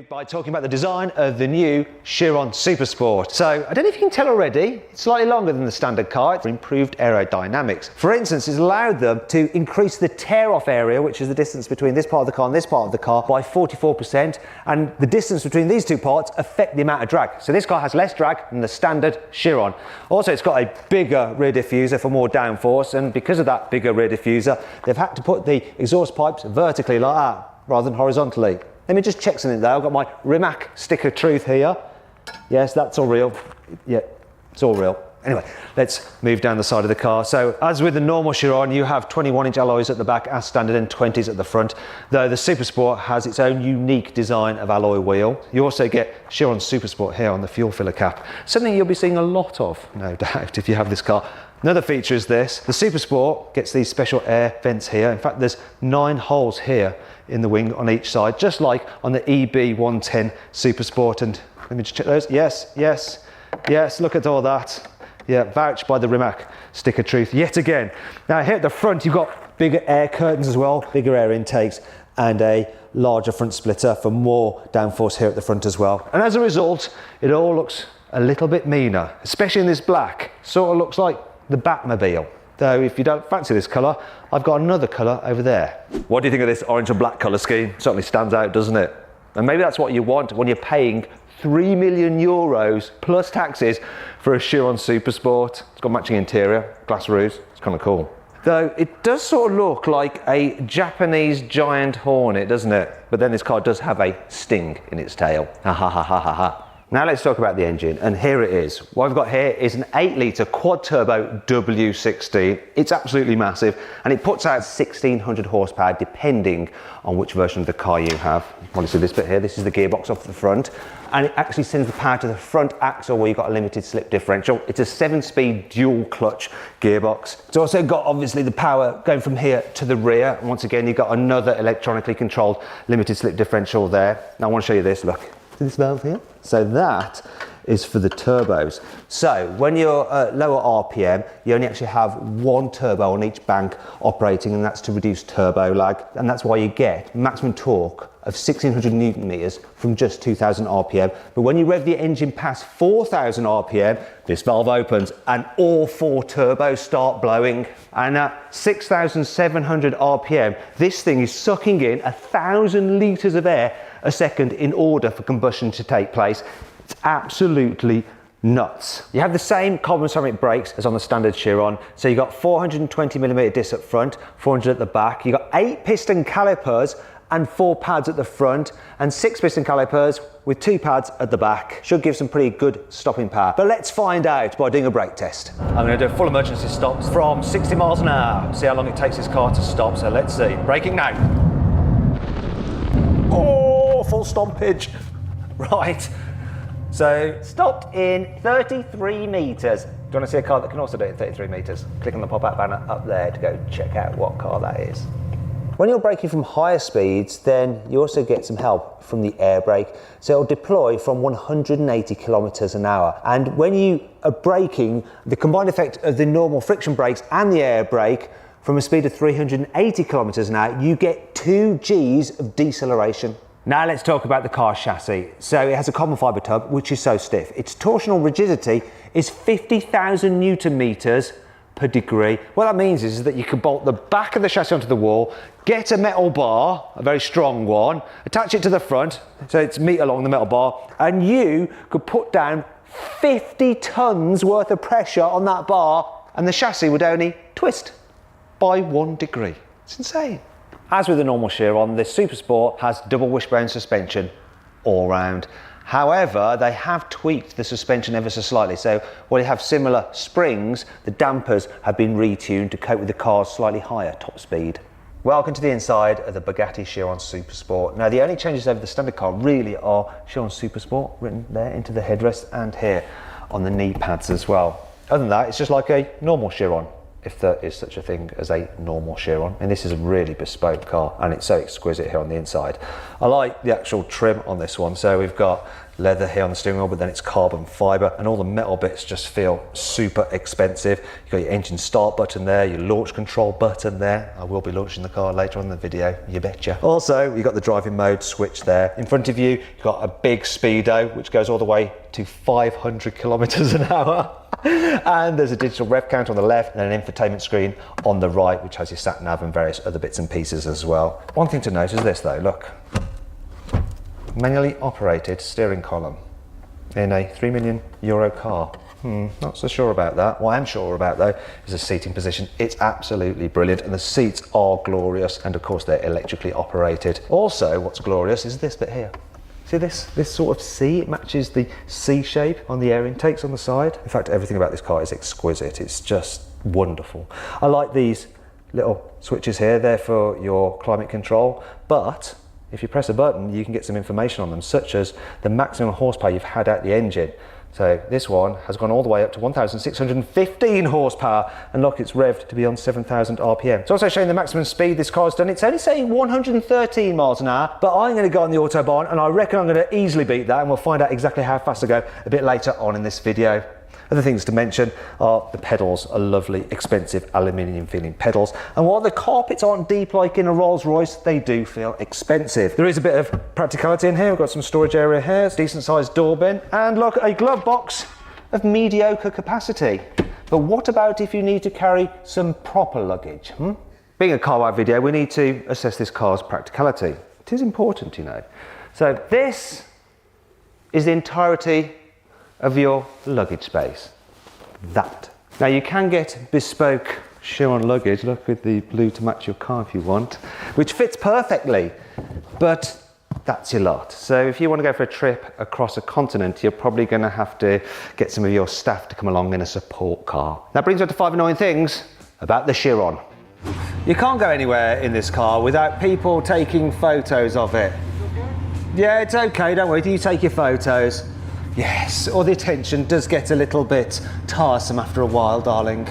By talking about the design of the new Chiron Super Sport. So I don't know if you can tell already, it's slightly longer than the standard car for improved aerodynamics. For instance, it's allowed them to increase the tear-off area, which is the distance between this part of the car and this part of the car, by 44%, and the distance between these two parts affect the amount of drag. So this car has less drag than the standard Chiron. Also, it's got a bigger rear diffuser for more downforce, and because of that bigger rear diffuser, they've had to put the exhaust pipes vertically like that, rather than horizontally. Let me just check something though. I've got my Rimac stick of truth here. Yes, that's all real. Yeah, it's all real. Anyway, let's move down the side of the car. So as with the normal Chiron, you have 21-inch alloys at the back as standard and 20s at the front, though the Super Sport has its own unique design of alloy wheel. You also get Chiron Super Sport here on the fuel filler cap, something you'll be seeing a lot of, no doubt, if you have this car. Another feature is this. The Super Sport gets these special air vents here. In fact, there's 9 holes here in the wing on each side, just like on the EB110 Super Sport. And let me just check those. Yes, yes, yes, look at all that. Yeah, vouched by the Rimac stick of truth yet again. Now here at the front, you've got bigger air curtains as well, bigger air intakes, and a larger front splitter for more downforce here at the front as well. And as a result, it all looks a little bit meaner, especially in this black. Sort of looks like the Batmobile. Though if you don't fancy this colour, I've got another colour over there. What do you think of this orange and black colour scheme? Certainly stands out, doesn't it? And maybe that's what you want when you're paying €3 million plus taxes for a Chiron Super Sport. It's got matching interior, glass roofs, it's kind of cool. Though it does sort of look like a Japanese giant hornet, doesn't it? But then this car does have a sting in its tail. Ha ha ha ha ha ha. Now let's talk about the engine, and here it is. What I've got here is an 8-litre quad-turbo W16. It's absolutely massive, and it puts out 1600 horsepower depending on which version of the car you have. Want to see this bit here? This is the gearbox off the front, and it actually sends the power to the front axle where you've got a limited slip differential. It's a 7-speed dual clutch gearbox. It's also got obviously the power going from here to the rear, and once again you've got another electronically controlled limited slip differential there. Now I want to show you this, look. This valve here. So that is for the turbos. So when you're at lower RPM, you only actually have one turbo on each bank operating, and that's to reduce turbo lag. And that's why you get maximum torque of 1600 Newton meters from just 2000 RPM. But when you rev the engine past 4000 RPM, this valve opens and all 4 turbos start blowing. And at 6700 RPM, this thing is sucking in 1000 litres of air a second in order for combustion to take place. It's absolutely nuts. You have the same carbon ceramic brakes as on the standard Chiron. So you've got 420mm discs up front, 400 at the back. You've got 8 piston calipers and 4 pads at the front, and 6 piston calipers with 2 pads at the back. Should give some pretty good stopping power. But let's find out by doing a brake test. I'm going to do a full emergency stops from 60 miles an hour. See how long it takes this car to stop. So let's see. Braking now. Oh, full stompage. Right. So stopped in 33 metres. Do you want to see a car that can also do it in 33 metres? Click on the pop-out banner up there to go check out what car that is. When you're braking from higher speeds, then you also get some help from the air brake. So it'll deploy from 180 kilometers an hour. And when you are braking, the combined effect of the normal friction brakes and the air brake, from a speed of 380 kilometers an hour, you get 2 Gs of deceleration. Now let's talk about the car chassis. So it has a carbon fibre tub, which is so stiff. Its torsional rigidity is 50,000 Newton meters per degree. What that means is that you can bolt the back of the chassis onto the wall, get a metal bar, a very strong one, attach it to the front, so it's meter along the metal bar, and you could put down 50 tons worth of pressure on that bar, and the chassis would only twist by 1 degree. It's insane. As with the normal Chiron, this Super Sport has double wishbone suspension all round. However, they have tweaked the suspension ever so slightly. So while you have similar springs, the dampers have been retuned to cope with the car's slightly higher top speed. Welcome to the inside of the Bugatti Chiron Super Sport. Now the only changes over the standard car really are Chiron Super Sport written there into the headrest and here on the knee pads as well. Other than that, it's just like a normal Chiron. if there is such a thing as a normal Chiron. And this is a really bespoke car, and it's so exquisite here on the inside. I like the actual trim on this one. So we've got leather here on the steering wheel, but then it's carbon fiber, and all the metal bits just feel super expensive. You've got your engine start button there, your launch control button there. I will be launching the car later on in the video, you betcha. Also, you've got the driving mode switch there. In front of you, you've got a big speedo, which goes all the way to 500 kilometers an hour. And there's a digital rev counter on the left and an infotainment screen on the right, which has your sat nav and various other bits and pieces as well. One thing to note is this though, look. Manually operated steering column in a €3 million car. Not so sure about that. What I am sure about though is the seating position. It's absolutely brilliant, and the seats are glorious, and of course they're electrically operated. Also, what's glorious is this bit here. See this sort of C? It matches the C shape on the air intakes on the side. In fact, everything about this car is exquisite. It's just wonderful. I like these little switches here. They're for your climate control, but if you press a button, you can get some information on them, such as the maximum horsepower you've had out the engine. So this one has gone all the way up to 1,615 horsepower, and look, it's revved to be on 7,000 RPM. It's also showing the maximum speed this car's done. It's only saying 113 miles an hour, but I'm going to go on the Autobahn, and I reckon I'm going to easily beat that, and we'll find out exactly how fast I go a bit later on in this video. Other things to mention are the pedals are lovely, expensive aluminium feeling pedals. And while the carpets aren't deep like in a Rolls Royce, they do feel expensive. There is a bit of practicality in here. We've got some storage area here, decent sized door bin, and look, a glove box of mediocre capacity. But what about if you need to carry some proper luggage? Being a car wow video, we need to assess this car's practicality. It is important, you know. So this is the entirety of your luggage space. That. Now you can get bespoke Chiron luggage, look, with the blue to match your car if you want, which fits perfectly, but that's your lot. So if you want to go for a trip across a continent, you're probably going to have to get some of your staff to come along in a support car. That brings us to 5 annoying things about the Chiron. You can't go anywhere in this car without people taking photos of it. Yeah, it's okay, don't worry, you take your photos. Yes, or the attention does get a little bit tiresome after a while, darling.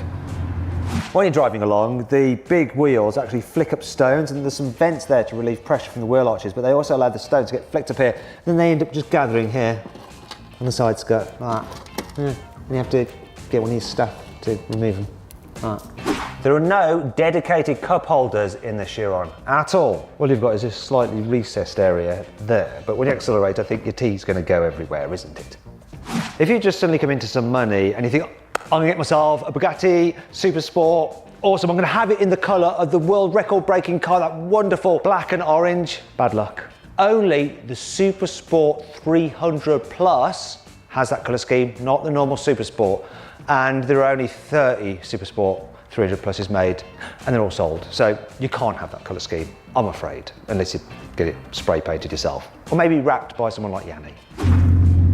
When you're driving along, the big wheels actually flick up stones, and there's some vents there to relieve pressure from the wheel arches, but they also allow the stones to get flicked up here, and then they end up just gathering here on the side skirt, like that. And you have to get one of your staff to remove them, like that. There are no dedicated cup holders in the Chiron at all. All you've got is this slightly recessed area there, but when you accelerate, I think your tea's going to go everywhere, isn't it? If you just suddenly come into some money and you think, I'm going to get myself a Bugatti Super Sport, awesome, I'm going to have it in the colour of the world record breaking car, that wonderful black and orange, bad luck. Only the Super Sport 300 Plus has that colour scheme, not the normal Super Sport, and there are only 30 Super Sport 300 Pluses made, and they're all sold. So you can't have that colour scheme, I'm afraid, unless you get it spray painted yourself. Or maybe wrapped by someone like Yanni.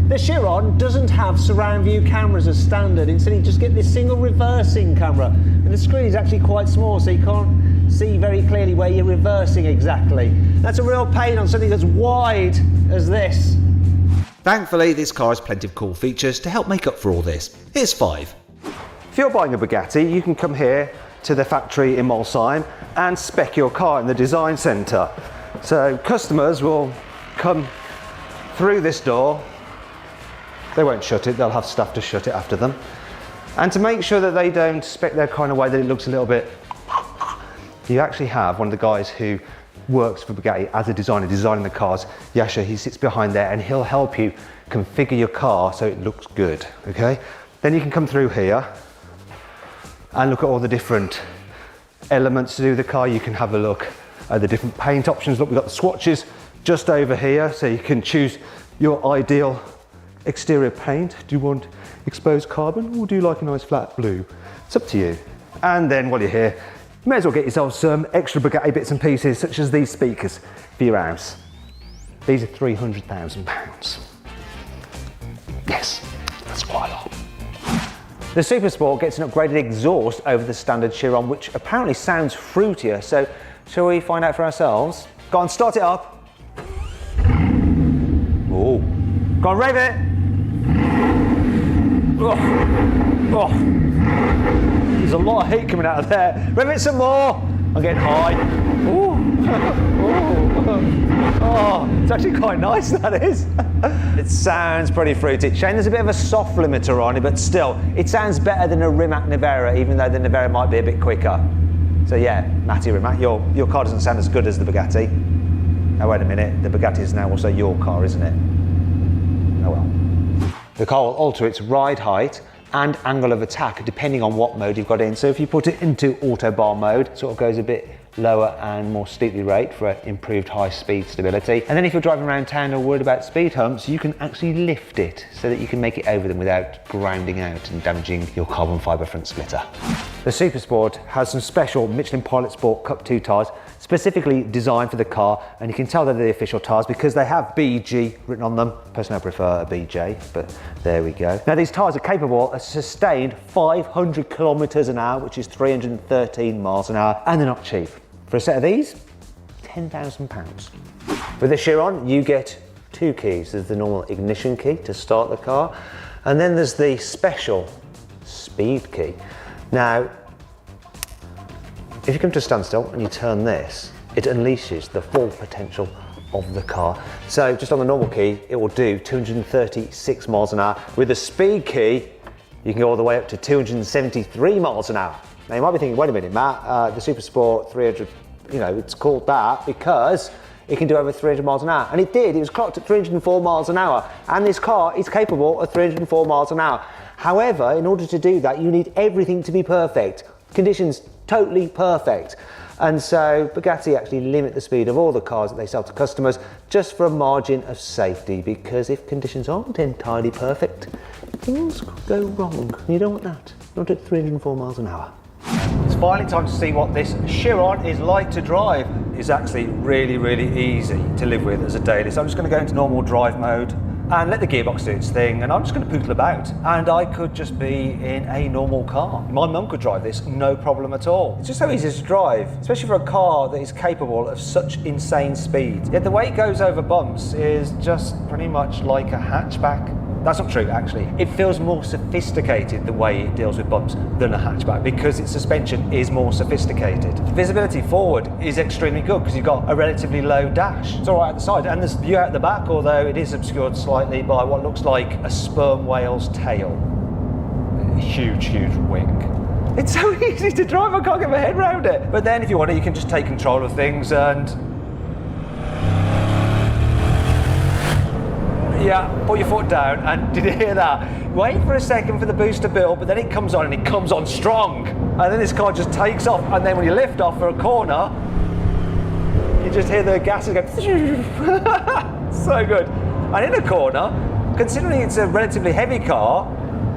The Chiron doesn't have surround view cameras as standard. Instead, you just get this single reversing camera. And the screen is actually quite small, so you can't see very clearly where you're reversing exactly. That's a real pain on something as wide as this. Thankfully, this car has plenty of cool features to help make up for all this. Here's 5. If you're buying a Bugatti, you can come here to the factory in Molsheim and spec your car in the design centre. So customers will come through this door. They won't shut it, they'll have staff to shut it after them. And to make sure that they don't spec their car in a way that it looks a little bit, you actually have one of the guys who works for Bugatti as a designer, designing the cars. Yasha, he sits behind there and he'll help you configure your car so it looks good, okay? Then you can come through here and look at all the different elements to do with the car. You can have a look at the different paint options. Look, we've got the swatches just over here, so you can choose your ideal exterior paint. Do you want exposed carbon, or do you like a nice flat blue? It's up to you. And then while you're here, you may as well get yourself some extra Bugatti bits and pieces, such as these speakers for your house. These are £300,000. Yes, that's quite a lot. The Super Sport gets an upgraded exhaust over the standard Chiron, which apparently sounds fruitier, so shall we find out for ourselves? Go on, start it up. Oh, go on, rev it. Oh. Oh. There's a lot of heat coming out of there. Rev it some more. I'm getting high. Ooh. Oh, it's actually quite nice, that is. It sounds pretty fruity. Shane, there's a bit of a soft limiter on it, but still, it sounds better than a Rimac Navara, even though the Navara might be a bit quicker. So yeah, Matty Rimac, your car doesn't sound as good as the Bugatti. Oh, wait a minute, the Bugatti is now also your car, isn't it? Oh well. The car will alter its ride height and angle of attack depending on what mode you've got in. So if you put it into auto bar mode, it sort of goes a bit lower and more steeply rate for improved high speed stability. And then if you're driving around town or worried about speed humps, you can actually lift it so that you can make it over them without grounding out and damaging your carbon fibre front splitter. The Super Sport has some special Michelin Pilot Sport Cup 2 tyres specifically designed for the car, and you can tell they're the official tyres because they have BG written on them. Personally, I prefer a BJ, but there we go. Now these tyres are capable of sustained 500 kilometres an hour, which is 313 miles an hour, and they're not cheap. For a set of these, £10,000. With the Chiron, you get two keys. There's the normal ignition key to start the car, and then there's the special speed key. Now, if you come to a standstill and you turn this, it unleashes the full potential of the car. So just on the normal key, it will do 236 miles an hour. With the speed key, you can go all the way up to 273 miles an hour. Now you might be thinking, wait a minute, Matt, the Super Sport 300, you know, it's called that because it can do over 300 miles an hour. And it did, it was clocked at 304 miles an hour. And this car is capable of 304 miles an hour. However, in order to do that, you need everything to be perfect. Conditions totally perfect. And so Bugatti actually limit the speed of all the cars that they sell to customers just for a margin of safety, because if conditions aren't entirely perfect, things could go wrong. You don't want that, not at 304 miles an hour. It's finally time to see what this Chiron is like to drive. It's actually really, really easy to live with as a daily. So I'm just going to go into normal drive mode and let the gearbox do its thing, and I'm just going to poodle about, and I could just be in a normal car. My mum could drive this, no problem at all. It's just so easy to drive, especially for a car that is capable of such insane speed. Yet the way it goes over bumps is just pretty much like a hatchback. That's not true, actually. It feels more sophisticated the way it deals with bumps than a hatchback because its suspension is more sophisticated. Visibility forward is extremely good because you've got a relatively low dash. It's all right at the side, and there's view out the back, although it is obscured slightly by what looks like a sperm whale's tail. Huge, huge wing. It's so easy to drive, I can't get my head around it. But then if you want it, you can just take control of things and yeah, put your foot down, and did you hear that? Wait for a second for the boost to build, but then it comes on, and it comes on strong. And then this car just takes off, and then when you lift off for a corner, you just hear the gases go so good. And in a corner, considering it's a relatively heavy car,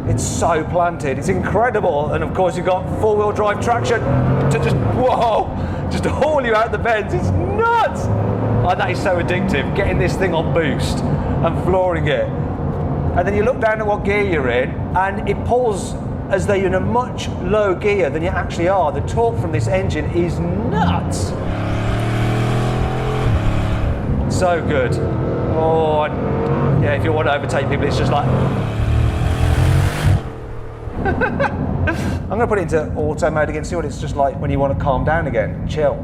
it's so planted, it's incredible. And of course you've got four-wheel drive traction to just, whoa, just haul you out the bends. It's nuts. And that is so addictive, getting this thing on boost and flooring it. And then you look down at what gear you're in, and it pulls as though you're in a much low gear than you actually are. The torque from this engine is nuts. So good. Oh, and yeah, if you want to overtake people, it's just like... I'm going to put it into auto mode again, see what it's just like when you want to calm down again, chill.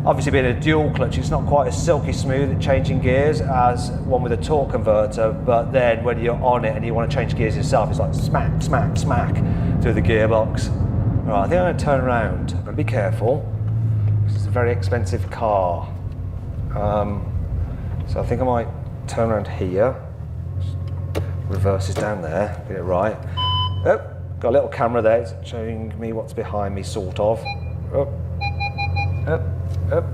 Obviously being a dual clutch, it's not quite as silky smooth at changing gears as one with a torque converter, but then when you're on it and you want to change gears yourself, it's like smack, smack, smack through the gearbox. Right, I think I'm going to turn around. I'm going to be careful, because it's a very expensive car. So I think I might turn around here. Reverse is down there, get it right. Oh, got a little camera there, it's showing me what's behind me, sort of. Oh. Up, up.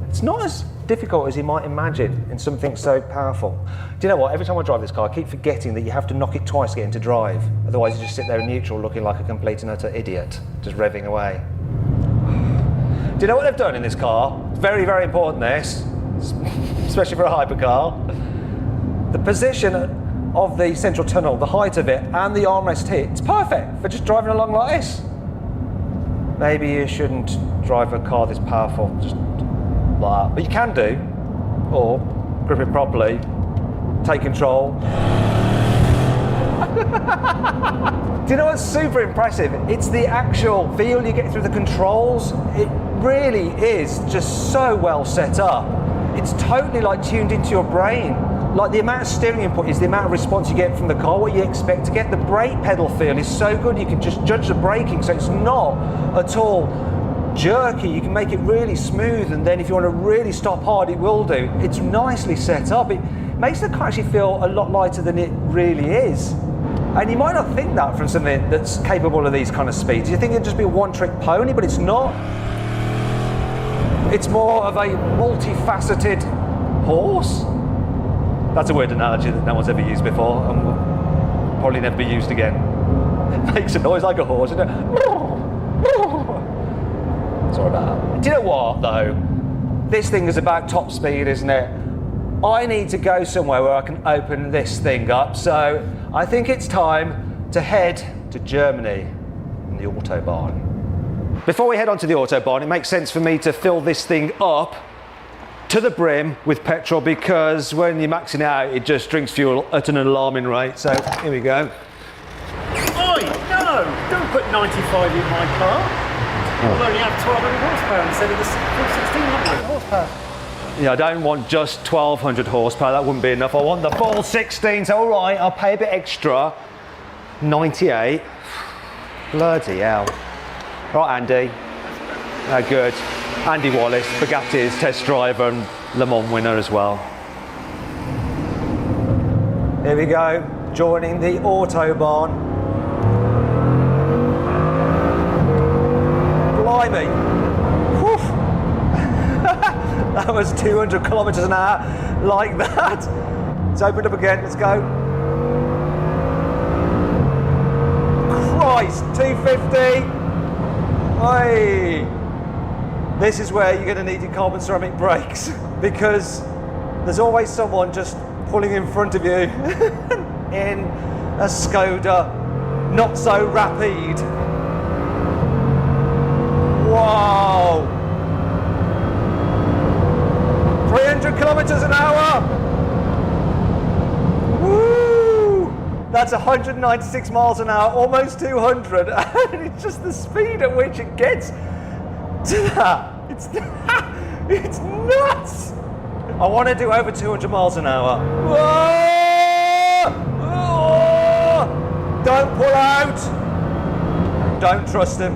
It's not as difficult as you might imagine in something so powerful. Do you know what? Every time I drive this car, I keep forgetting that you have to knock it twice to get into drive. Otherwise, you just sit there in neutral looking like a complete and utter idiot, just revving away. Do you know what they've done in this car? It's very, very important, this, especially for a hypercar. The position of the central tunnel, the height of it, and the armrest hit, it's perfect for just driving along like this. Maybe you shouldn't drive a car this powerful, just like that. But you can do, or grip it properly, take control, Do you know what's super impressive? It's the actual feel you get through the controls. It really is just so well set up. It's totally like tuned into your brain. Like the amount of steering input is the amount of response you get from the car, what you expect to get. The brake pedal feel is so good, you can just judge the braking, so it's not at all jerky. You can make it really smooth, and then if you want to really stop hard, it will do. It's nicely set up. It makes the car actually feel a lot lighter than it really is. And you might not think that from something that's capable of these kind of speeds. You think it'd just be a one-trick pony, but it's not. It's more of a multifaceted horse. That's a weird analogy that no one's ever used before and will probably never be used again. It makes a noise like a horse, isn't it? Sorry about that. Do you know what, though? This thing is about top speed, isn't it? I need to go somewhere where I can open this thing up, so I think it's time to head to Germany on the Autobahn. Before we head on to the Autobahn, it makes sense for me to fill this thing up to the brim with petrol, because when you're maxing it out, it just drinks fuel at an alarming rate. So here we go. Oi, no! Don't put 95 in my car. We'll only have 1,200 horsepower instead of the 1,600 horsepower. Yeah, I don't want just 1,200 horsepower, that wouldn't be enough. I want the full 16, so all right, I'll pay a bit extra. 98. Bloody hell. Right, Andy. Good. Andy Wallace, Bugatti's test driver and Le Mans winner as well. Here we go, joining the Autobahn. Blimey. Whew. That was 200 kilometers an hour, like that. It's opened up again, let's go. Christ, 250. Hey. This is where you're going to need your carbon ceramic brakes, because there's always someone just pulling in front of you in a Skoda, not so rapid. Wow. 300 kilometers an hour. Woo! That's 196 miles an hour, almost 200. And it's just the speed at which it gets to that. It's nuts. I want to do over 200 miles an hour. Whoa! Oh! Don't pull out. Don't trust him.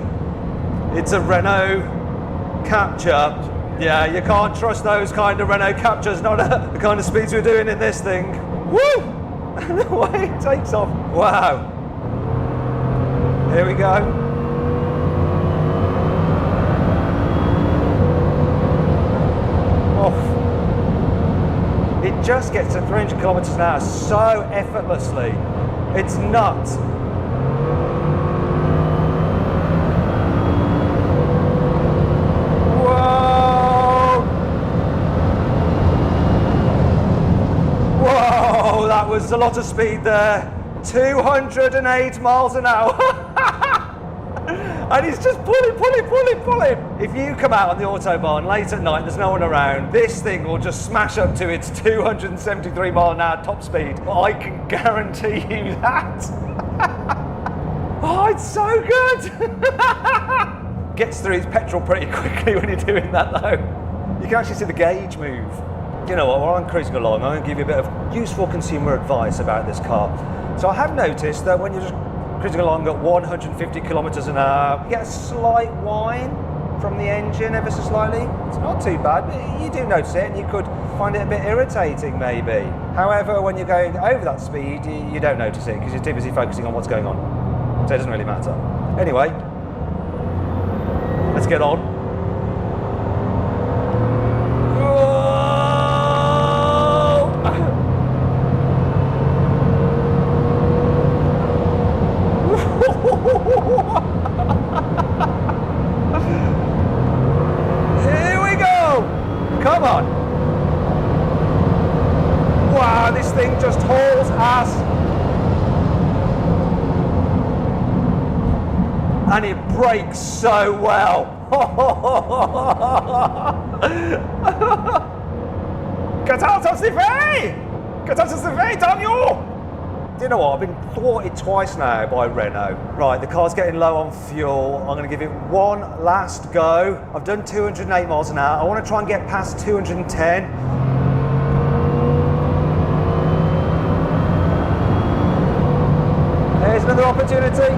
It's a Renault Capture. Yeah, you can't trust those kind of Renault Captures, not the kind of speeds we're doing in this thing. Woo! And the way it takes off. Wow. Here we go. Oh. It just gets to 300 kilometers an hour so effortlessly. It's nuts. That was a lot of speed there. 208 miles an hour. And he's just pulling. If you come out on the Autobahn late at night, there's no one around, this thing will just smash up to its 273 mile an hour top speed. I can guarantee you that. Oh, it's so good. Gets through his petrol pretty quickly when you're doing that though. You can actually see the gauge move. You know what, while I'm cruising along, I'm going to give you a bit of useful consumer advice about this car. So I have noticed that when you're just cruising along at 150 kilometers an hour, you get a slight whine from the engine, ever so slightly. It's not too bad, but you do notice it, and you could find it a bit irritating maybe. However, when you're going over that speed, you don't notice it, because you're too busy focusing on what's going on. So it doesn't really matter. Anyway, let's get on. Here we go! Come on! Wow, this thing just hauls ass! And it brakes so well! Get out of the way! Get out of the way, Daniel! You know what, I've been thwarted twice now by Renault. Right, the car's getting low on fuel. I'm gonna give it one last go. I've done 208 miles an hour. I wanna try and get past 210. There's another opportunity.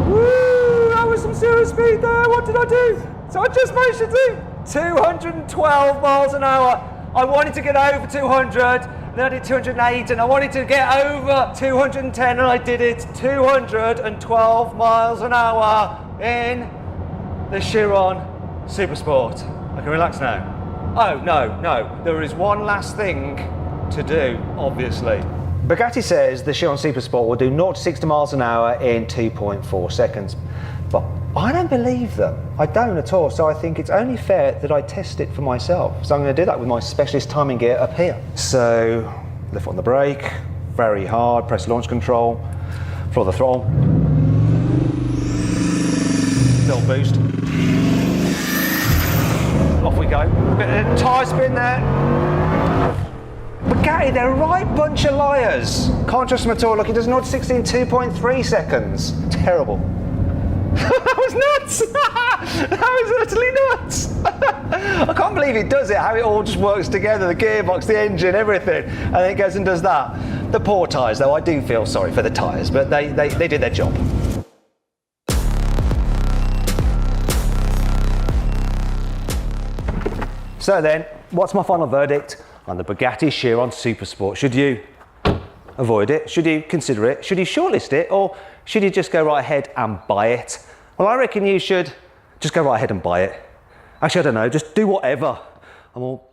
Woo, that was some serious speed there. What did I do? So I just managed to do 212 miles an hour. I wanted to get over 200, then I did 208, and I wanted to get over 210, and I did it 212 miles an hour in the Chiron Super Sport. I can relax now. Oh, no, there is one last thing to do, obviously. Bugatti says the Chiron Super Sport will do 0 to 60 miles an hour in 2.4 seconds, but I don't believe them. I don't at all, so I think it's only fair that I test it for myself. So I'm going to do that with my specialist timing gear up here. So, left foot on the brake, very hard, press launch control, floor the throttle. Little boost. Off we go. Bit of tyre spin there. Bugatti, they're a right bunch of liars. Can't trust them at all. Look, it does 0 to 60 in 2.3 seconds. Terrible. That was nuts! That was utterly nuts! I can't believe it does it, how it all just works together, the gearbox, the engine, everything, and then it goes and does that. The poor tyres, though, I do feel sorry for the tyres, but they did their job. So then, what's my final verdict on the Bugatti Chiron Super Sport? Should you avoid it? Should you consider it? Should you shortlist it? Or should you just go right ahead and buy it? Well, I reckon you should just go right ahead and buy it. Actually, I don't know, just do whatever. I'm all